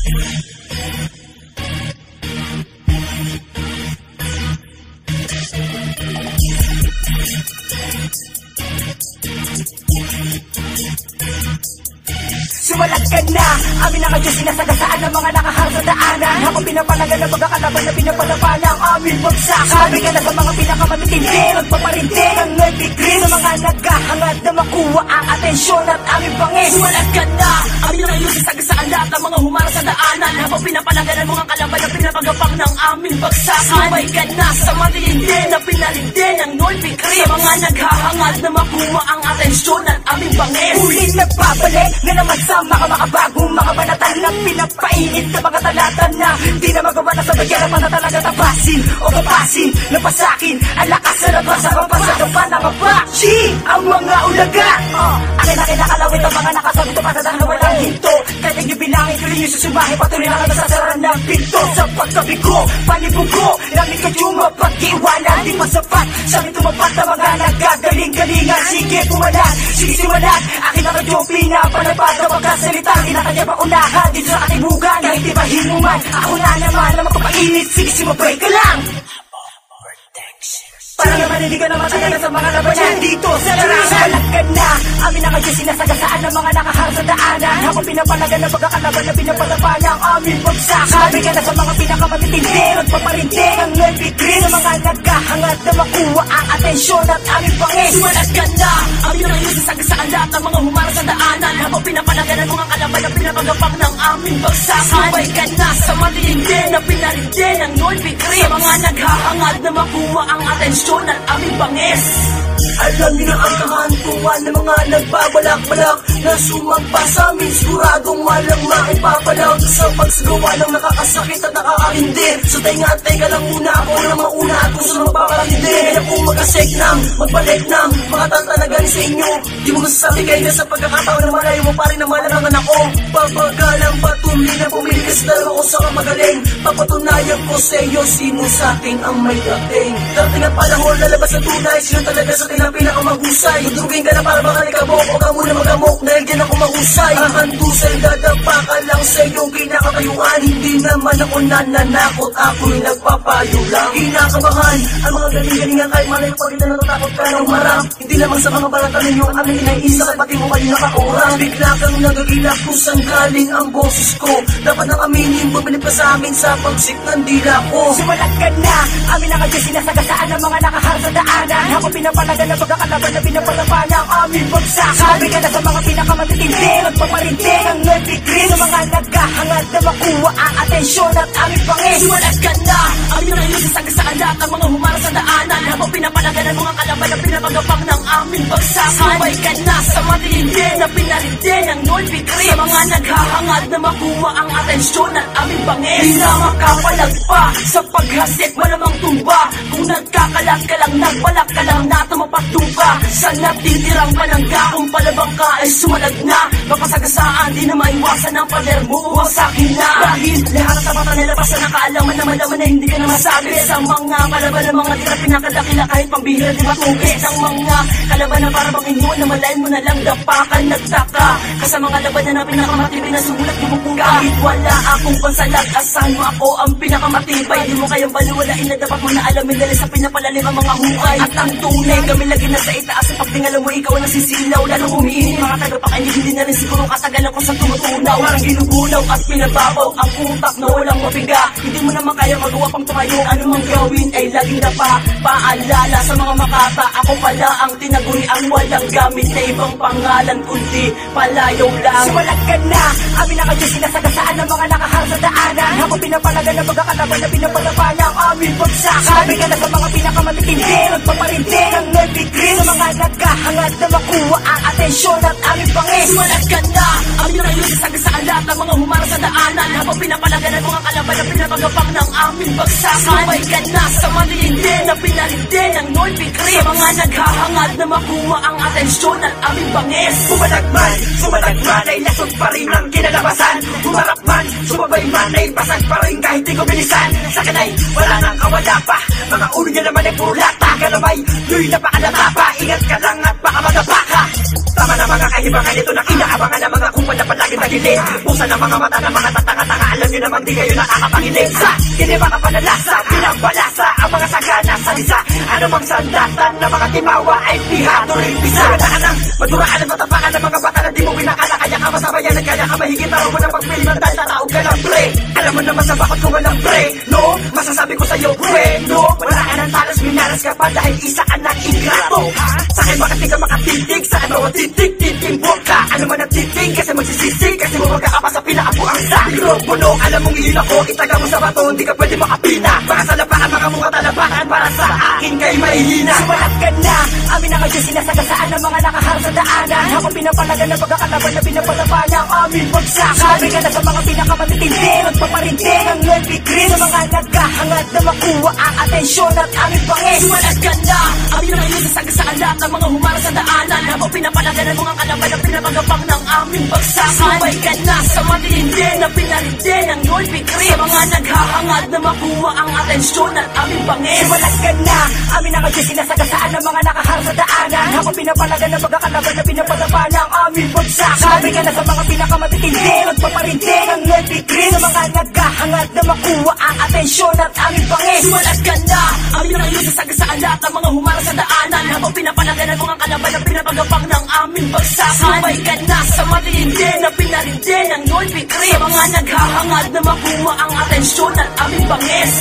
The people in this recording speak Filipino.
Sumalat ka na, amin na kayo sinasagasaan ng mga nakaharap sa daanan. Habang pinapalagan ng pagkakalaban na pinapalaban ang aming bagsakan. Sabi ka na sa mga pinakamatitindi, magpaparindi ang nagtigrin sa mga naghahangad na makuha ang atensyon at aming bangis. Sumalat ka na, amin na kayo sinasagasaan lahat ng mga humarap sa daanan. Habang pinapalagan ng mga kalaban na pinapagapang ng aming bagsakan. Sumay ka na sa matindi na pinarindi ng non-bikrim sa mga naghahangad na makuha ang atensyon at aming bangis. Ulit nagbabalik na naman sa mga makabagong mga banatan na pinapainit na mga talatan na di na magawa na sa bagyan na talaga tapasin o kapasin na pasakin ang lakas na nabasa ang pasagapan ng apachi ang mga ulaga. Akin nakalawit ang mga nakasagot pa sa dahil walang hinto. Kaya yung bilangin ko rin yung susumahin patuloy na nasasaran ng pinto sa pagkabigo panibugo namin kadyuma pag-iwanan di masapat sa amin tumapat na mga nagagaling-galingan. Sige pumalan, sige simulan akin na radyo pinapalapad na magkasalita di na kanya paunahan dito sa katibugan kahit di mahinuman ako na naman na magpapainit. Sige sumabay ka lang para naman hindi ka naman tagalan sa mga labanan dito sa larangan. Sumalat ka na, amin na kayo sinasagasaan ng mga nakaharap sa daanan. Habang pinapalagan ng pagkakalaban na pinapalaban ang aming bagsakan. Sabi ka na sa mga pinakamatitindi, magpaparindi ang nagtigrin sa mga naghahangad na makuha ang atensyon at aming bangis. Sumalat ka na, amin na kayo sinasagasaan lahat ng mga humarap sa daanan. Habang pinapalagan ng mga kalaban na pinapagapang ng aming bagsakan. Sabay ka na sa matindi na pinarindi ng non-bikrim sa mga naghahangad na makuha ang atensyon at aming bangis. Alam niyo na ang kahantungan ng mga nagbabalak-balak na sumagpa sa amin. Siguradong walang maipapalaw sa pagsagawa ng nakakasakit at nakakahindir. So teka lang muna ako na mauna at kung saan magpapahindir. Kaya kung mag-asek nang, magbalik nang mga tatanagan sa inyo. Di mo masasabi kayo na sa pagkakataon na malayo mo pa rin na malalangan ako. Papagalang patuloy na pumili ka sa dalawa ko sa kamagaling. Papatunayan ko sa iyo sino sa ating ang may dating. Dating ang panahon lalabas ang tunay. Sino talaga sa ating ang pinakamahusay. Tudugin ka na para makalikabok o ka muna magamok dahil dyan ako mahusay. Ahandusay dadapa ka lang sa iyong kinakatayuan. Hindi naman ako nananakot, ako'y nagpapayo lang. Kinakabahan ang mga galing-galingan kahit malayo pa rin na natatakot ka ng marang. Hindi lamang sa mga balatan ninyo ang aming inaisa at pati mo kayo nakakurang. Bigla kang nagagilak kung saan galing ang boses ko. Dapat nang aminin, bumili pa sa amin sa pagsik ng dila ko. Sumalat ka na, amin na kayo sinasagasaan ng mga nakaharap sa daanan. Habang pinapalagan ng pagkakalaban na pinapalaban ang aming bagsakan. Sabi ka na sa mga pinakamatitindi, magpaparindi ang nagtigrin sa mga naghahangad na makuha ang atensyon at aming bangis. Sumalat ka na, amin na kayo sinasagasaan lahat ng mga humarap sa daanan. Habang pinapalagan ng mga kalaban na pinapagapang ng aming bagsakan. Sabay ka na sa matindi na pinarindi ng non-bikrim sa mga naghahangad na makuha ang atensyon at aming bangis. Di na makapalagpa sa paghasik malamang tumba. Kung nagkakalat ka lang, nagbalak ka lang na tumapagtuka sa natitirang panangga. Kung palabang ka ay sumalag na, mapasagasaan di na maiwasan ang pader mo. Huwag sa'kin na dahil lahat ng tapatan nilabas na nakaalaman na malaman na hindi ka na masabi. Sa mga kalaban ng mga tira pinakadakila kahit pambihira di matugi. Ang mga kalaban na para bang inyo na malayan mo na lang dapakan nagtaka. Kasi mga laban na pinakamatibay na sumulat bumubuka. Kahit wala akong pansalag, asahan mo ako ang pinakamatibay. Di mo kayang baliwalain na dapat mo na alamin dahil sa pinapalalim ang mga hukay. At ang tunay kami lagi na sa itaas at pagtingala mo ikaw ang nasisilaw. Lalong umiinit mga tagapakinig, hindi na rin siguro katagalan ko sa tumutunaw. Parang ginugulaw at pinababaw ang utak na walang mabiga. Hindi mo naman kaya magawa pang tumayo. Ano mang gawin ay laging dapa. Paalala sa mga makata, ako pala ang tinaguri ang walang gamit na ibang pangalan kundi palayaw lang. Sumalat ka na, amin na kayo sinasagasaan ng mga nakaharap sa daanan. Habang pinapalagan ng pagkakalaban na pinapalaban ang aming bagsakan. Sabi ka na sa mga pinakamatitindi, magpaparindi ang nagtigrin sa mga naghahangad na makuha ang atensyon at aming bangis. Sumalat ka na, amin na kayo sinasagasaan lahat ng mga humarap sa daanan. Habang pinapalagan ng mga kalaban na pinapagapang ng aming bagsakan. Sabay ka na sa matitindi na pinarindi ng non-bikrim sa mga naghahangad na makuha ang atensyon at aming bangis. Sumalag man ay lasot pa rin ang kinalabasan. Humarap man, sumabay man ay pasag pa rin kahit di ko bilisan. Sa kanay, wala nang kawala pa. Mga ulo niya naman ay puro lata. Kanabay, luy na pakalata pa. Ingat ka lang at baka madapa ka. Tama naman mga kahibangan ito na inaabangan ng mga kumpanya palaging tagilid. Pusa ng mga mata ng mga tatanga-tanga, alam nyo naman di kayo nakakapanginig. Sa kiniba ka panalasa, pinabalasa ang mga sagana sa isa. Ano mang sandatan ng mga timawa ay piha, tuloy pisa. Gandaan ng maduraan at matapakan ng mga bata na di mo pinakala. Kaya ka masabayan at kaya ka mahigit araw mo ng pagpili ng dahil tataog ka lang pre. Alam mo naman sa bakot ko walang pre, no? Masasabi ko sa'yo, no? Wala ka ng talas, minalas ka pa dahil isa anak ingrato. Sa akin bakit di ka makatitig, sa ano ang titig, titimbok ka. Ano man ang titig, kasi magsisisi, kasi mo magkakapasa pinaapo ang sa mikropono. Alam mong iyon ako, itaga mo sa bato, hindi ka pwede makapina. Baka sa lapakan, mga mukha talapakan, para sa akin kay mahihina. Sumalat ka na, amin na kayo sinasagasaan ng mga nakaharap sa daanan. Habang pinapalagan ng pagkakalaban na pinapatapa ng aming bagsakan. Sabi ka na sa mga pinakamatitindi, magpaparinting ang nervy green. Sa mga nagkahangad na makuha ang atensyon at aming pangis. Sumalat ka na, amin na kayo sasagasaan lahat ng mga humarap sa daanan. Habang pinapalagan ng mga kalaban na pinapagapang ng aming bagsakan. Sabay ka na sa matindi na pinarindi ng nervy green. Sa mga naghahangad na makuha ang atensyon at aming pangis. Sumalat ka na, amin na kayo sinasagasaan ng mga nakaharap sa daanan. Habang pinapalagan ng pagkakalaban na pinapatapa ng aming bagsakan. Sabi ka na sa mga pinakamatitindi, magpaparinting ang nervy green. Sa mga naghahangad na makuha ang atensyon at aming pangis. Sumalat ka na, amin na kayo sasagasaan lahat ng mga humarap sa daanan. Habang pinapalagan ng mga kalaban na pinapagapang ng aming bagsakan. Sabay ka na sa matindi na pinarindi ng nervy green. Sa mga naghahangad na makuha ang atensyon at aming pangis.